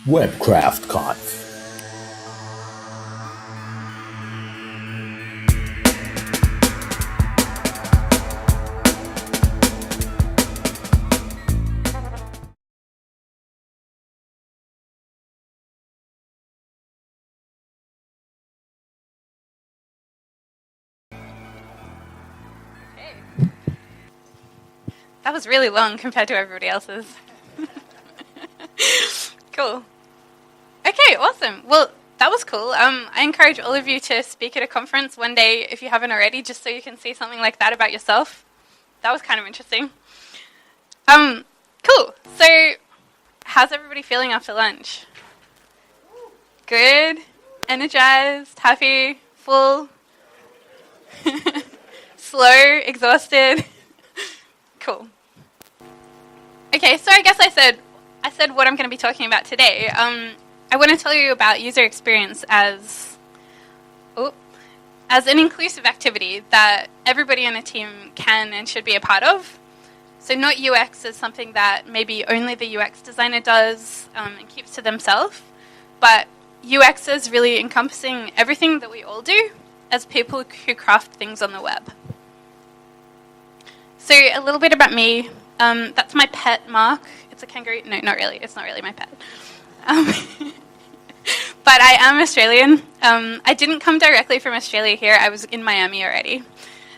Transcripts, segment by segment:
WebCraftConf. That was really long compared to everybody else's. Cool. Okay, awesome. Well, that was cool. I encourage all of you to speak at a conference one day if you haven't already, just so you can see something like that about yourself. That was kind of interesting. Cool. So, how's everybody feeling after lunch? Good? Energized? Happy? Full? Slow? Exhausted? Cool. Okay, so I guess I said what I'm going to be talking about today. I want to tell you about user experience as an inclusive activity that everybody in a team can and should be a part of. So not UX as something that maybe only the UX designer does and keeps to themselves, but UX is really encompassing everything that we all do as people who craft things on the web. So a little bit about me. That's my pet, Mark. It's a kangaroo. No, not really. It's not really my pet. But I am Australian. I didn't come directly from Australia here. I was in Miami already.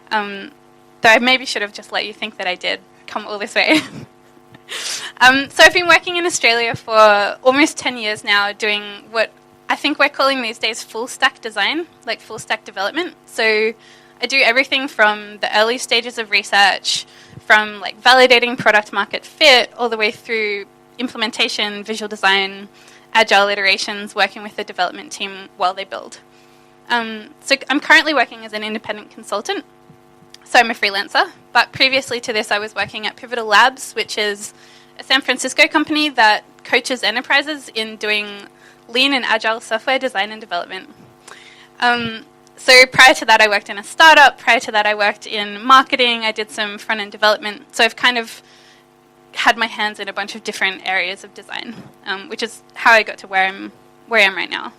Though I maybe should have just let you think that I did come all this way. So I've been working in Australia for almost 10 years now, doing what I think we're calling these days full stack design, like full stack development. So I do everything from the early stages of research, from like validating product market fit, all the way through implementation, visual design, agile iterations, working with the development team while they build. So I'm currently working as an independent consultant. So I'm a freelancer, but previously to this I was working at Pivotal Labs, which is a San Francisco company that coaches enterprises in doing lean and agile software design and development. So prior to that I worked in a startup, prior to that I worked in marketing, I did some front-end development, so I've kind of had my hands in a bunch of different areas of design, which is how I got to where I am right now.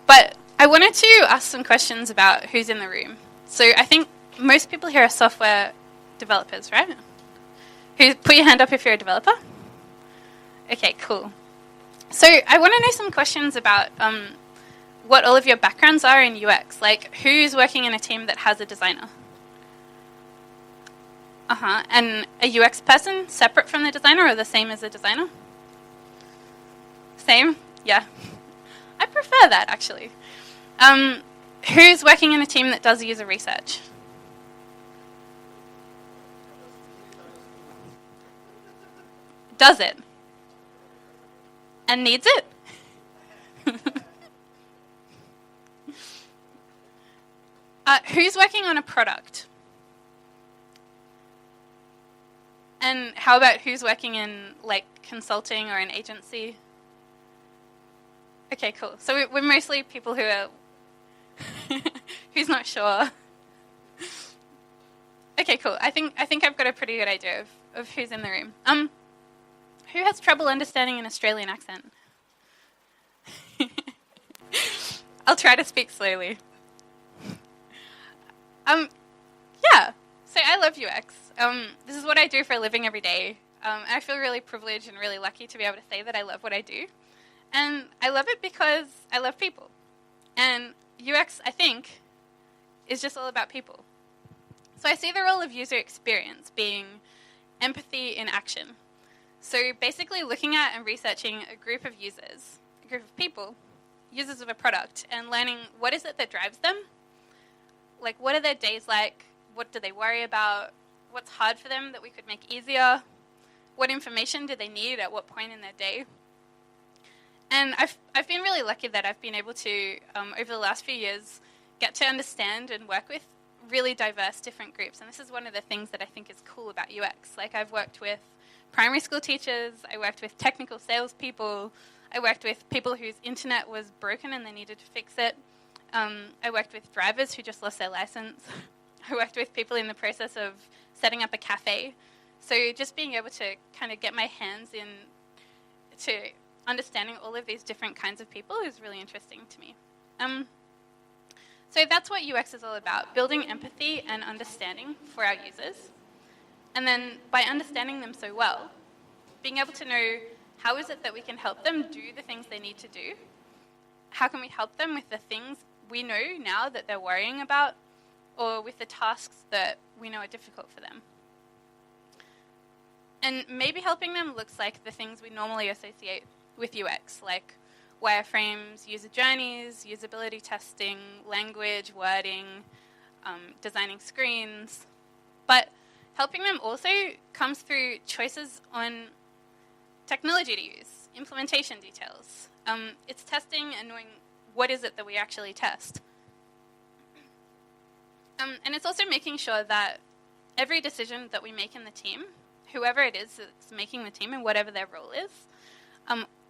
But I wanted to ask some questions about who's in the room. So I think most people here are software developers, right? Put your hand up if you're a developer. Okay, cool. So I want to know some questions about what all of your backgrounds are in UX. Like, who's working in a team that has a designer? And a UX person separate from the designer or the same as the designer? Same? Yeah. I prefer that, actually. Who's working in a team that does user research? Does it? And needs it? Who's working on a product? And how about who's working in like consulting or an agency? Okay, cool. So we're mostly people who are who's not sure. Okay, cool. I think I've got a pretty good idea of who's in the room. Who has trouble understanding an Australian accent? I'll try to speak slowly. Yeah. So I love UX. This is what I do for a living every day. I feel really privileged and really lucky to be able to say that I love what I do. And I love it because I love people. And UX, I think, is just all about people. So I see the role of user experience being empathy in action. So basically looking at and researching a group of users, a group of people, users of a product, and learning what is it that drives them. Like, what are their days like? What do they worry about? What's hard for them that we could make easier? What information do they need at what point in their day? And I've been really lucky that I've been able to, over the last few years, get to understand and work with really diverse different groups. And this is one of the things that I think is cool about UX. Like, I've worked with primary school teachers, I worked with technical salespeople, I worked with people whose internet was broken and they needed to fix it. I worked with drivers who just lost their license. I worked with people in the process of setting up a cafe. So just being able to kind of get my hands in to understanding all of these different kinds of people is really interesting to me. So that's what UX is all about, building empathy and understanding for our users. And then by understanding them so well, being able to know how is it that we can help them do the things they need to do? How can we help them with the things we know now that they're worrying about, or with the tasks that we know are difficult for them? And maybe helping them looks like the things we normally associate with UX, like wireframes, user journeys, usability testing, language, wording, designing screens. But helping them also comes through choices on technology to use, implementation details. It's testing and knowing what is it that we actually test. And it's also making sure that every decision that we make in the team, whoever it is that's making the team and whatever their role is,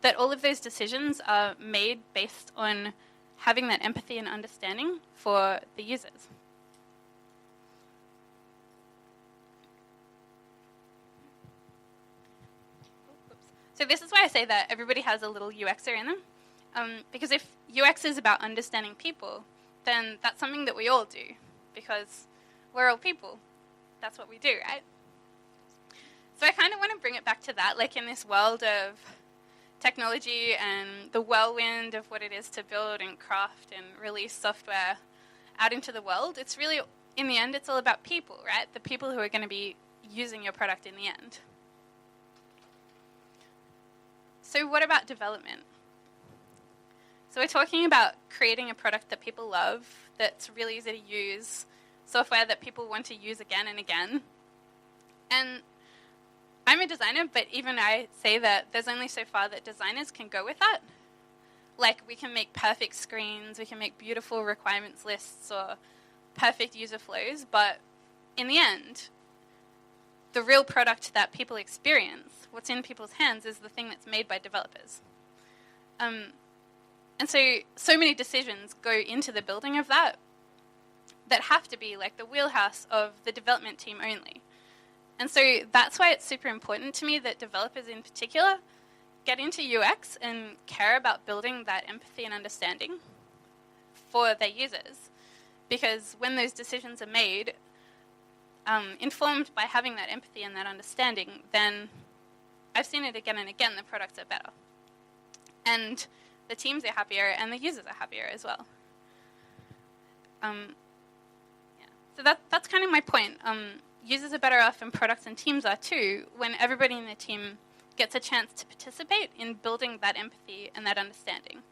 that all of those decisions are made based on having that empathy and understanding for the users. So this is why I say that everybody has a little UXer in them. Because if UX is about understanding people, then that's something that we all do, because we're all people. That's what we do, right? So I kind of want to bring it back to that, like in this world of technology and the whirlwind of what it is to build and craft and release software out into the world. It's really, in the end, it's all about people, right? The people who are going to be using your product in the end. So what about development? So we're talking about creating a product that people love, that's really easy to use, software that people want to use again and again. And I'm a designer, but even I say that there's only so far that designers can go with that. Like, we can make perfect screens, we can make beautiful requirements lists or perfect user flows, but in the end, the real product that people experience, what's in people's hands, is the thing that's made by developers. And so many decisions go into the building of that have to be like the wheelhouse of the development team only. And so that's why it's super important to me that developers in particular get into UX and care about building that empathy and understanding for their users. Because when those decisions are made, informed by having that empathy and that understanding, then I've seen it again and again, the products are better. And the teams are happier and the users are happier as well. So that's kind of my point. Users are better off and products and teams are too when everybody in the team gets a chance to participate in building that empathy and that understanding.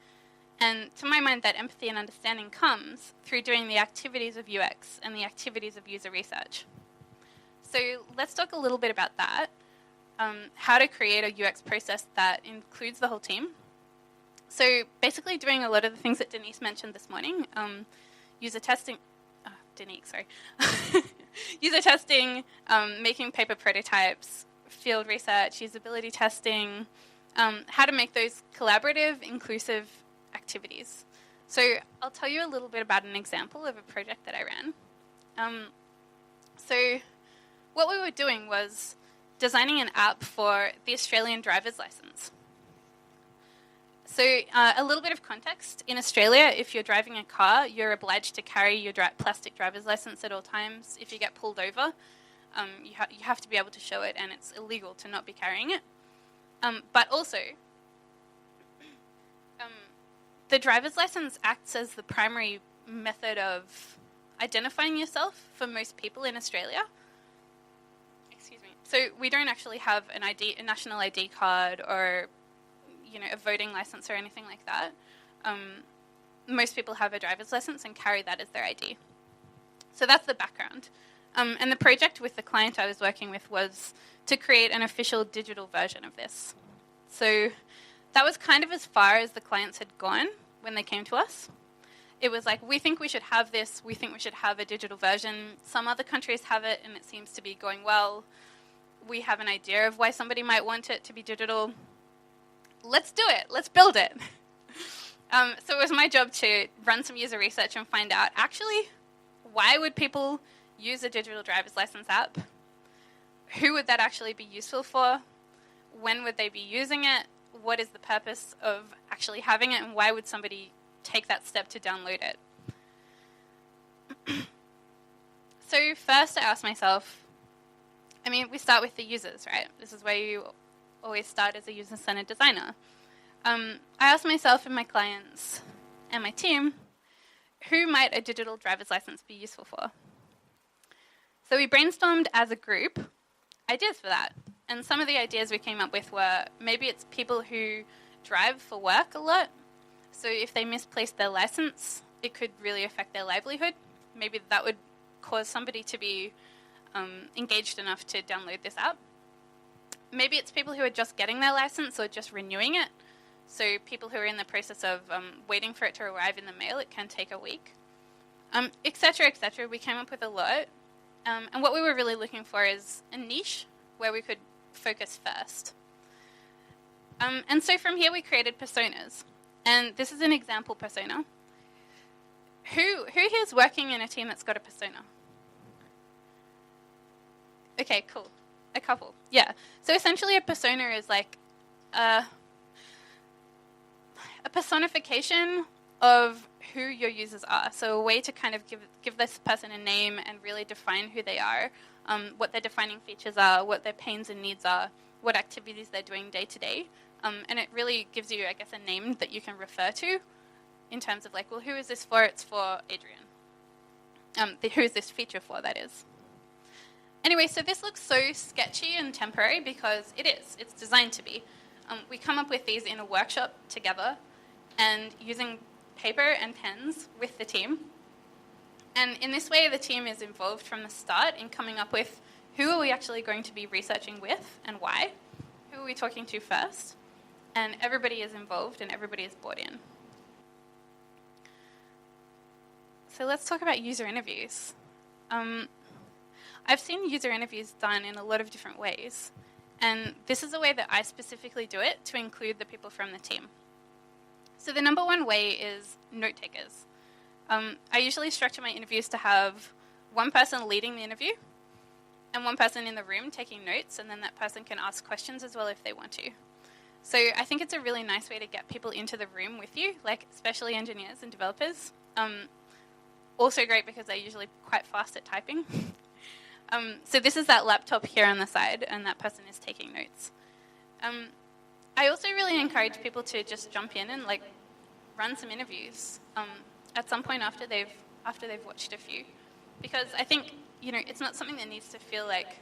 And to my mind, that empathy and understanding comes through doing the activities of UX and the activities of user research. So let's talk a little bit about that, how to create a UX process that includes the whole team. So basically doing a lot of the things that Denise mentioned this morning, user testing, user testing, making paper prototypes, field research, usability testing, how to make those collaborative, inclusive activities. So I'll tell you a little bit about an example of a project that I ran. So what we were doing was designing an app for the Australian driver's license. So a little bit of context. In Australia, if you're driving a car, you're obliged to carry your plastic driver's license at all times. If you get pulled over, you have to be able to show it, and it's illegal to not be carrying it. But also, the driver's license acts as the primary method of identifying yourself for most people in Australia. Excuse me. So we don't actually have a national ID card or a voting license or anything like that. Most people have a driver's license and carry that as their ID. So that's the background. And the project with the client I was working with was to create an official digital version of this. So that was kind of as far as the clients had gone when they came to us. It was like, we think we should have this, we think we should have a digital version. Some other countries have it and it seems to be going well. We have an idea of why somebody might want it to be digital. Let's do it. Let's build it. So it was my job to run some user research and find out, actually, why would people use a digital driver's license app? Who would that actually be useful for? When would they be using it? what is the purpose of actually having it, and why would somebody take that step to download it? So first I asked myself, we start with the users, right? This is where you always start as a user-centered designer. I asked myself and my clients and my team, who might a digital driver's license be useful for? So we brainstormed as a group ideas for that. And some of the ideas we came up with were, maybe it's people who drive for work a lot. So if they misplace their license, it could really affect their livelihood. Maybe that would cause somebody to be engaged enough to download this app. Maybe it's people who are just getting their license or just renewing it. So people who are in the process of waiting for it to arrive in the mail, it can take a week, etc., etc. We came up with a lot. And what we were really looking for is a niche where we could focus first. And so from here we created personas. And this is an example persona. Who here is working in a team that's got a persona? Okay, cool. A couple. Yeah. So essentially a persona is like a personification of who your users are. So a way to kind of give this person a name and really define who they are, what their defining features are, what their pains and needs are, what activities they're doing day to day. And it really gives you, I guess, a name that you can refer to in terms of like, well, who is this for? It's for Adrian. Who is this feature for, that is. Anyway, so this looks so sketchy and temporary because it is. It's designed to be. We come up with these in a workshop together and using paper and pens with the team. And in this way, the team is involved from the start in coming up with who are we actually going to be researching with and why? Who are we talking to first? And everybody is involved and everybody is bought in. So let's talk about user interviews. I've seen user interviews done in a lot of different ways. And this is the way that I specifically do it to include the people from the team. So the number one way is note takers. I usually structure my interviews to have one person leading the interview and one person in the room taking notes, and then that person can ask questions as well if they want to. So I think it's a really nice way to get people into the room with you, like especially engineers and developers. Also great because they're usually quite fast at typing. So this is that laptop here on the side, and that person is taking notes. I also really encourage people to just jump in and like run some interviews at some point after they've watched a few, because I think it's not something that needs to feel like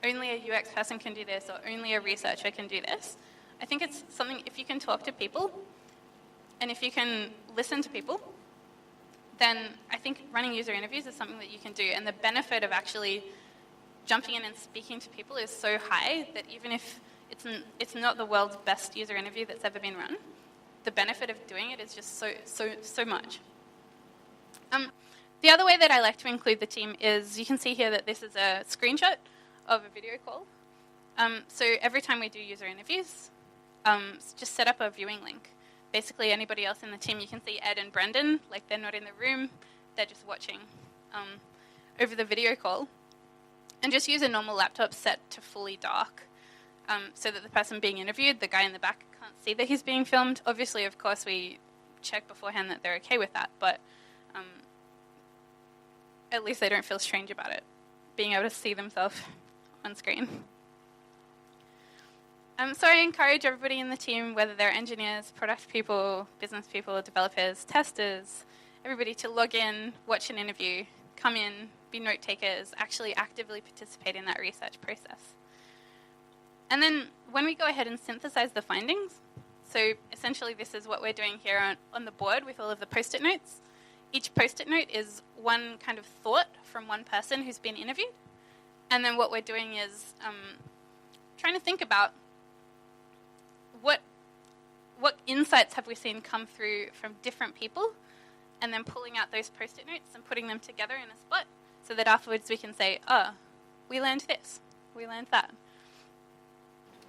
only a UX person can do this or only a researcher can do this. I think it's something, if you can talk to people and if you can listen to people, then I think running user interviews is something that you can do. And the benefit of actually jumping in and speaking to people is so high that even if it's not the world's best user interview that's ever been run, the benefit of doing it is just so much. The other way that I like to include the team is, you can see here that this is a screenshot of a video call. So every time we do user interviews, just set up a viewing link. Basically, anybody else in the team, you can see Ed and Brendan, like they're not in the room, they're just watching over the video call. And just use a normal laptop set to fully dark so that the person being interviewed, the guy in the back, can't see that he's being filmed. Obviously, of course, we check beforehand that they're okay with that, but at least they don't feel strange about it, being able to see themselves on screen. So I encourage everybody in the team, whether they're engineers, product people, business people, developers, testers, everybody to log in, watch an interview, come in, be note takers, actually actively participate in that research process. And then when we go ahead and synthesize the findings, so essentially this is what we're doing here on the board with all of the post-it notes. Each post-it note is one kind of thought from one person who's been interviewed. And then what we're doing is trying to think about what insights have we seen come through from different people, and then pulling out those post-it notes and putting them together in a spot so that afterwards we can say, oh, we learned this, we learned that.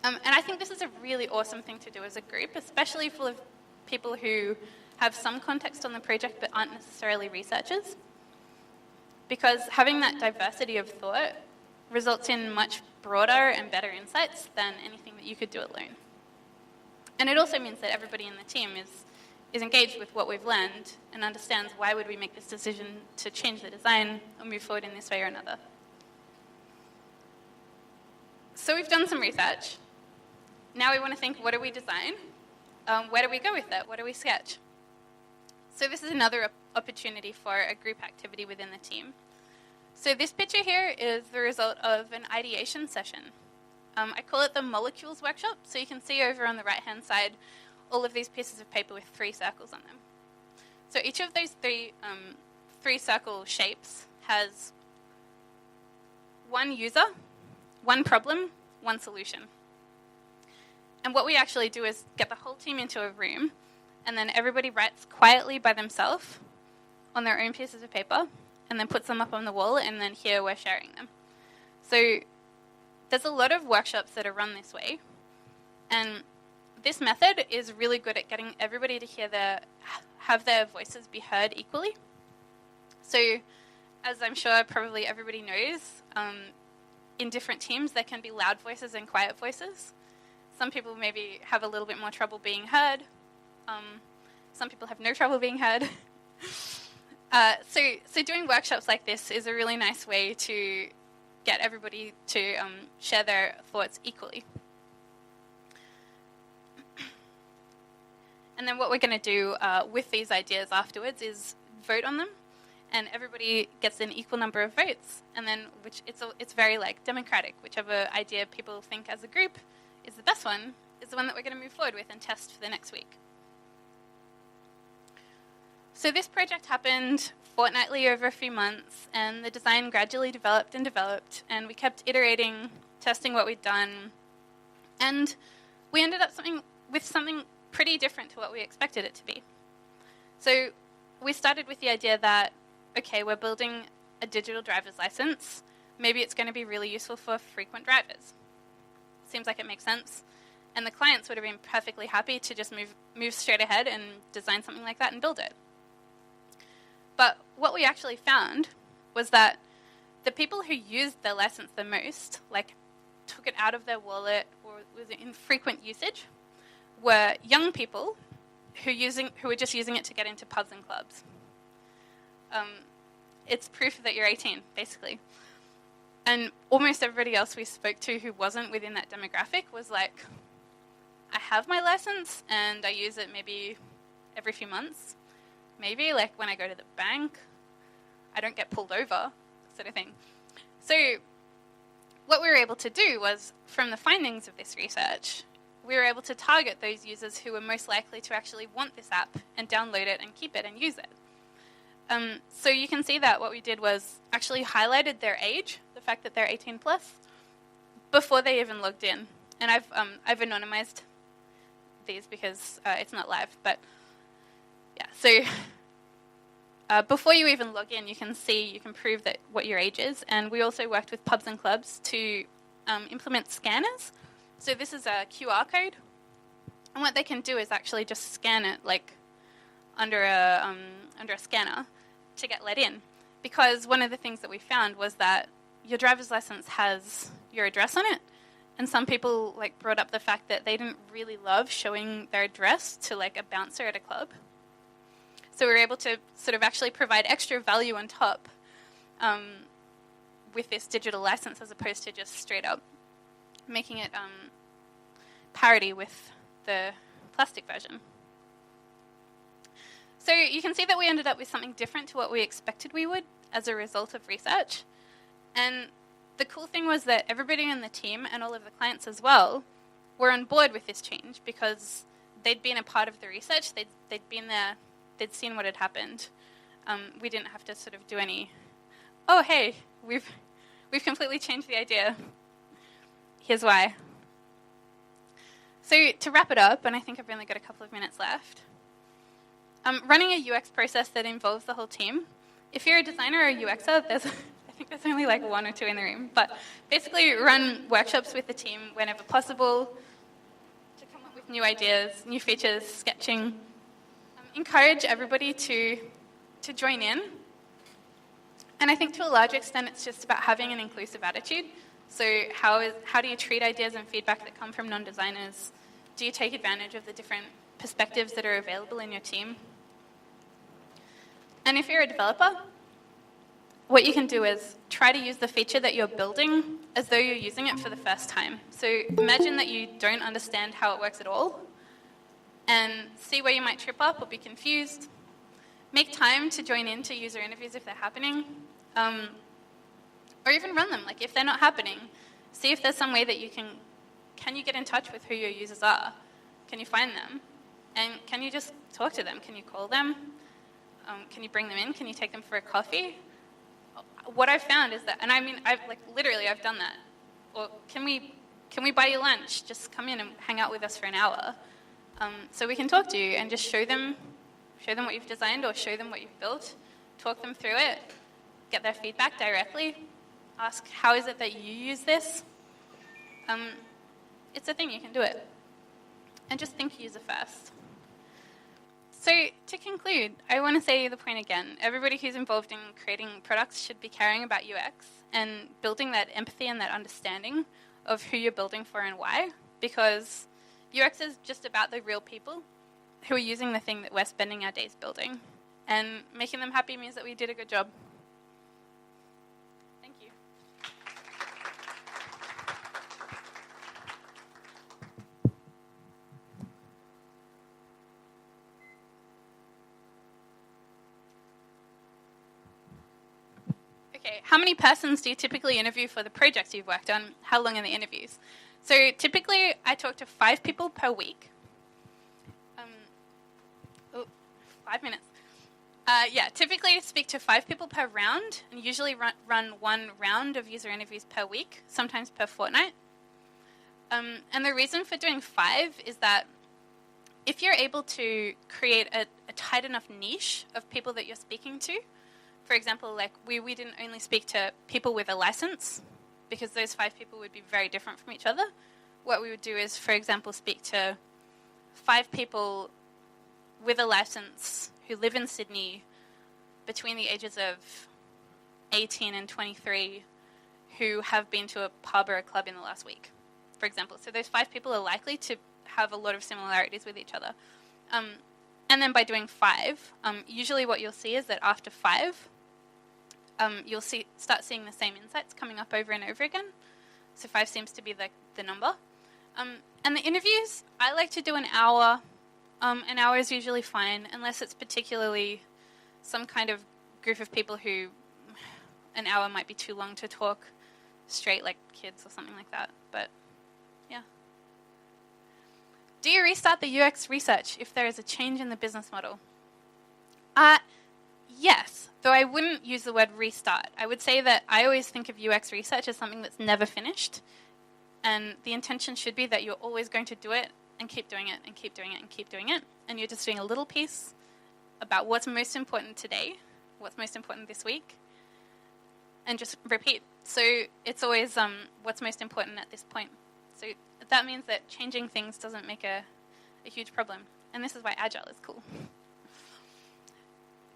And I think this is a really awesome thing to do as a group, especially full of people who have some context on the project but aren't necessarily researchers, because having that diversity of thought results in much broader and better insights than anything that you could do alone. And it also means that everybody in the team is engaged with what we've learned and understands why would we make this decision to change the design or move forward in this way or another. So we've done some research. Now we want to think, what do we design? Where do we go with it? What do we sketch? So this is another opportunity for a group activity within the team. So this picture here is the result of an ideation session. I call it the molecules workshop. So you can see over on the right-hand side all of these pieces of paper with 3 circles on them. So each of those three circle shapes has one user, one problem, one solution. And what we actually do is get the whole team into a room, and then everybody writes quietly by themselves on their own pieces of paper, and then puts them up on the wall, and then here we're sharing them. So there's a lot of workshops that are run this way, and this method is really good at getting everybody to have their voices be heard equally. So, as I'm sure probably everybody knows, in different teams there can be loud voices and quiet voices. Some people maybe have a little bit more trouble being heard. Some people have no trouble being heard. So doing workshops like this is a really nice way to get everybody to share their thoughts equally. And then what we're going to do with these ideas afterwards is vote on them, and everybody gets an equal number of votes. And then, it's very like democratic. Whichever idea people think as a group is the best one is the one that we're going to move forward with and test for the next week. So this project happened fortnightly over a few months, and the design gradually developed, and we kept iterating, testing what we'd done, and we ended up with something pretty different to what we expected it to be. So we started with the idea that, okay, we're building a digital driver's license. Maybe it's going to be really useful for frequent drivers. Seems like it makes sense. And the clients would have been perfectly happy to just move straight ahead and design something like that and build it. But what we actually found was that the people who used their license the most, like took it out of their wallet or was in frequent usage, were young people who were just using it to get into pubs and clubs. It's proof that you're 18, basically. And almost everybody else we spoke to who wasn't within that demographic was like, I have my license and I use it maybe every few months. Maybe like when I go to the bank, I don't get pulled over, sort of thing. So what we were able to do was, from the findings of this research, we were able to target those users who were most likely to actually want this app and download it and keep it and use it. So you can see that what we did was actually highlighted their age, the fact that they're 18 plus, before they even logged in. And I've anonymized these because it's not live, but yeah. So before you even log in, you can prove that what your age is. And we also worked with pubs and clubs to implement scanners. So this is a QR code, and what they can do is actually just scan it like under a scanner to get let in. Because one of the things that we found was that your driver's license has your address on it, and some people like brought up the fact that they didn't really love showing their address to like a bouncer at a club. So we were able to sort of actually provide extra value on top with this digital license, as opposed to just straight up making it parity with the plastic version. So you can see that we ended up with something different to what we expected we would as a result of research. And the cool thing was that everybody in the team and all of the clients as well were on board with this change because they'd been a part of the research, they'd been there, they'd seen what had happened. We didn't have to sort of do any, oh hey, we've completely changed the idea. Here's why. So to wrap it up, and I think I've only got a couple of minutes left, running a UX process that involves the whole team. If you're a designer or a UXer, I think there's only like 1 or 2 in the room, but basically run workshops with the team whenever possible to come up with new ideas, new features, sketching. Encourage everybody to join in. And I think to a large extent it's just about having an inclusive attitude. So how do you treat ideas and feedback that come from non-designers Do you take advantage of the different perspectives that are available in your team? And if you're a developer, what you can do is try to use the feature that you're building as though you're using it for the first time. So imagine that you don't understand how it works at all, and see where you might trip up or be confused. Make time to join into user interviews if they're happening, or even run them. Like if they're not happening, see if there's some way that you can you get in touch with who your users are? Can you find them? And can you just talk to them? Can you call them? Can you bring them in? Can you take them for a coffee? What I've found is that, and I mean, I've done that. Or can we buy you lunch? Just come in and hang out with us for an hour, so we can talk to you and just show them what you've designed or show them what you've built, talk them through it, get their feedback directly, ask how is it that you use this. It's a thing, you can do it, and just think user first. So to conclude, I want to say the point again. Everybody who's involved in creating products should be caring about UX and building that empathy and that understanding of who you're building for and why, because UX is just about the real people who are using the thing that we're spending our days building. And making them happy means that we did a good job. Thank you. Okay, how many persons do you typically interview for the projects you've worked on? How long are the interviews? So typically, I talk to 5 people per week. 5 minutes. Typically speak to 5 people per round, and usually run 1 round of user interviews per week, sometimes per fortnight. And the reason for doing 5 is that if you're able to create a tight enough niche of people that you're speaking to, for example, like we didn't only speak to people with a license, because those 5 people would be very different from each other. What we would do is, for example, speak to 5 people with a license who live in Sydney between the ages of 18 and 23 who have been to a pub or a club in the last week, for example. So those 5 people are likely to have a lot of similarities with each other. And then by doing 5, usually what you'll see is that after 5, you'll start seeing the same insights coming up over and over again. So 5 seems to be the number. And the interviews, I like to do an hour. An hour is usually fine, unless it's particularly some kind of group of people who an hour might be too long to talk straight, like kids or something like that. But, yeah. Do you restart the UX research if there is a change in the business model? Yes, though I wouldn't use the word restart. I would say that I always think of UX research as something that's never finished, and the intention should be that you're always going to do it and keep doing it and keep doing it and keep doing it, and you're just doing a little piece about what's most important today, what's most important this week, and just repeat. So it's always what's most important at this point. So that means that changing things doesn't make a huge problem, and this is why Agile is cool.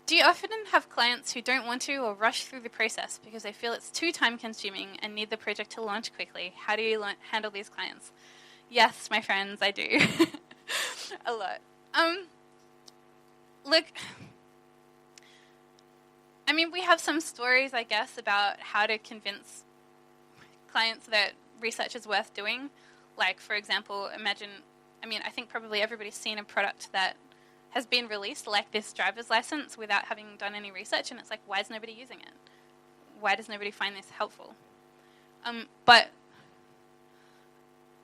Do you often have clients who don't want to or rush through the process because they feel it's too time-consuming and need the project to launch quickly? How do you handle these clients? Yes, my friends, I do. A lot. Look, I mean, we have some stories, I guess, about how to convince clients that research is worth doing. Like, for example, I think probably everybody's seen a product that has been released, like this driver's license, without having done any research, and it's like, why is nobody using it? Why does nobody find this helpful? But,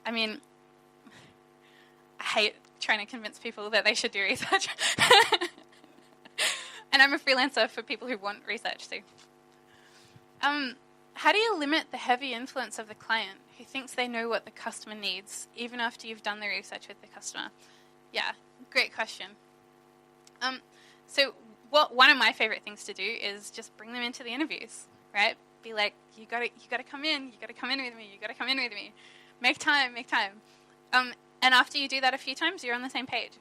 I mean, I hate trying to convince people that they should do research. And I'm a freelancer for people who want research, so. How do you limit the heavy influence of the client who thinks they know what the customer needs, even after you've done the research with the customer? Yeah, great question. So one of my favorite things to do is just bring them into the interviews, right? Be like, you gotta come in with me. Make time. And after you do that a few times, you're on the same page.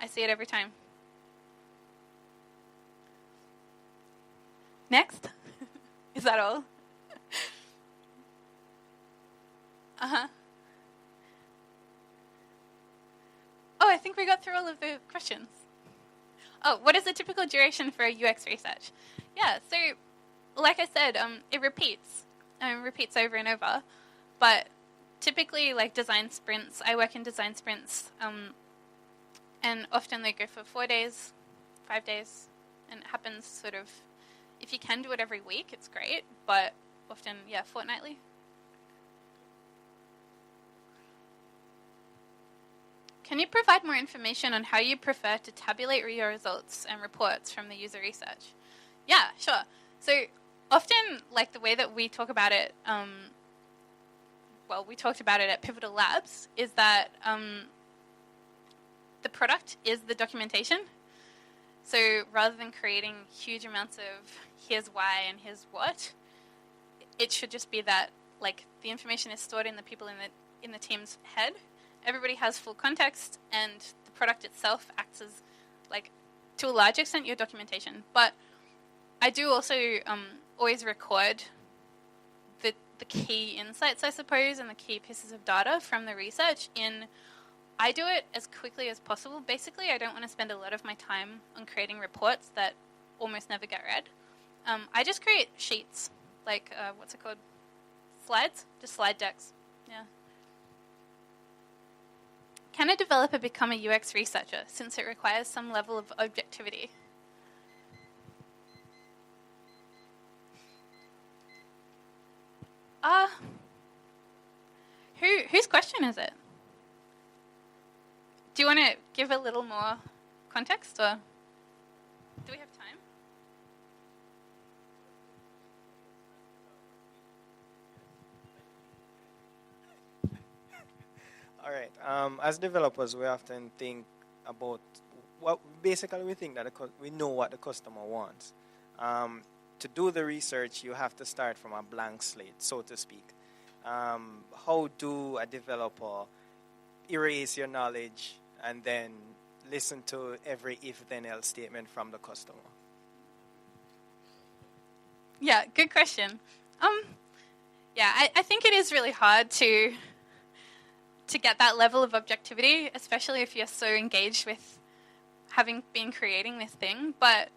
I see it every time. Next? Is that all? Uh-huh. Oh, I think we got through all of the questions. Oh, what is the typical duration for a UX research? Yeah, so like I said, it repeats. Repeats over and over. But typically, like design sprints, I work in design sprints, and often they go for 4 days, 5 days, and it happens sort of, if you can do it every week, it's great, but often, yeah, fortnightly. Can you provide more information on how you prefer to tabulate your results and reports from the user research? Yeah, sure. So often, like the way that we talk about it, we talked about it at Pivotal Labs, is that the product is the documentation. So rather than creating huge amounts of here's why and here's what, it should just be that like the information is stored in the people in the team's head. Everybody has full context, and the product itself acts as, like, to a large extent, your documentation. But I do also always record the key insights, I suppose, and the key pieces of data from the research in. I do it as quickly as possible. Basically, I don't want to spend a lot of my time on creating reports that almost never get read. I just create sheets, like, what's it called? Slides? Just slide decks. Yeah. Can a developer become a UX researcher since it requires some level of objectivity? Whose question is it? Do you want to give a little more context, or do we have time? All right. As developers, we often think about what basically we think that we know what the customer wants. To do the research, you have to start from a blank slate, so to speak. How do a developer erase your knowledge and then listen to every if-then-else statement from the customer? Yeah, good question. I think it is really hard to get that level of objectivity, especially if you're so engaged with having been creating this thing. But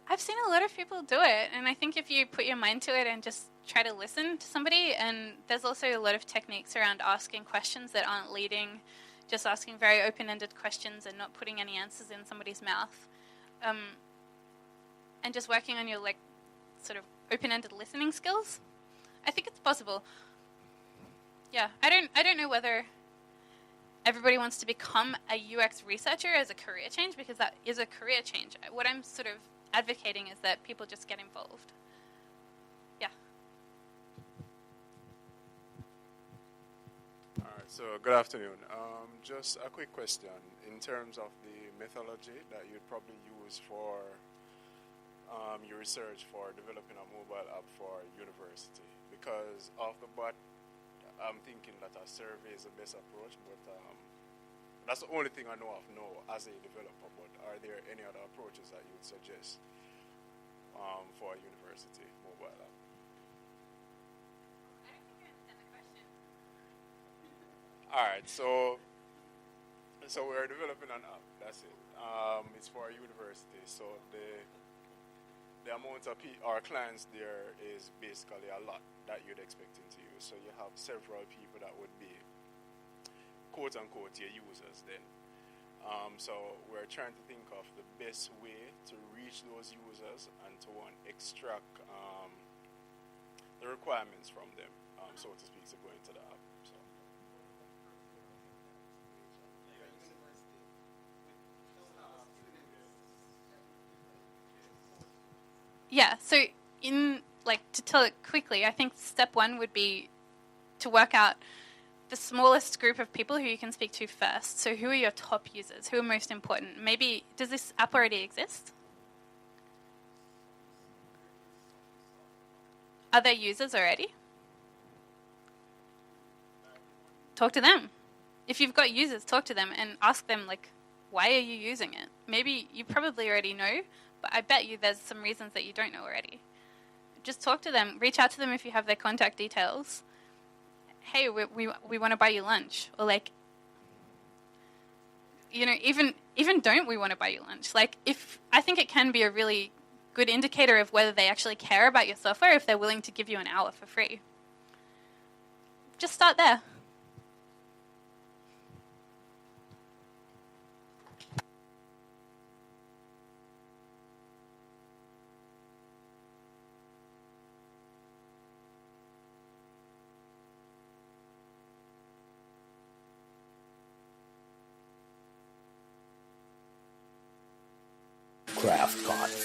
I've seen a lot of people do it, and I think if you put your mind to it and just try to listen to somebody, and there's also a lot of techniques around asking questions that aren't leading, just asking very open-ended questions and not putting any answers in somebody's mouth, and just working on your like sort of open-ended listening skills. I think it's possible. Yeah, I don't know whether everybody wants to become a UX researcher as a career change, because that is a career change. What I'm sort of advocating is that people just get involved. Yeah. All right, so good afternoon. Just a quick question in terms of the methodology that you'd probably use for your research for developing a mobile app for university. Because off the bat, I'm thinking that a survey is the best approach, but that's the only thing I know of now as a developer. But are there any other approaches that you would suggest for a university mobile app? I don't think I understand the question. All right, so we're developing an app. That's it. It's for a university, so the amount of our clients there is basically a lot that you'd expect them to use. So you have several people that would be quote unquote your users then. So we're trying to think of the best way to reach those users and to extract the requirements from them, so to speak, to go into the app. So. Yeah, so to tell it quickly, I think step one would be to work out the smallest group of people who you can speak to first. So who are your top users? Who are most important? Maybe, does this app already exist? Are there users already? Talk to them. If you've got users, talk to them and ask them, like, why are you using it? Maybe you probably already know, but I bet you there's some reasons that you don't know already. Just talk to them. Reach out to them if you have their contact details. Hey, we want to buy you lunch. Or like, even don't we want to buy you lunch? Like, if I think it can be a really good indicator of whether they actually care about your software if they're willing to give you an hour for free. Just start there. WebCraftConf.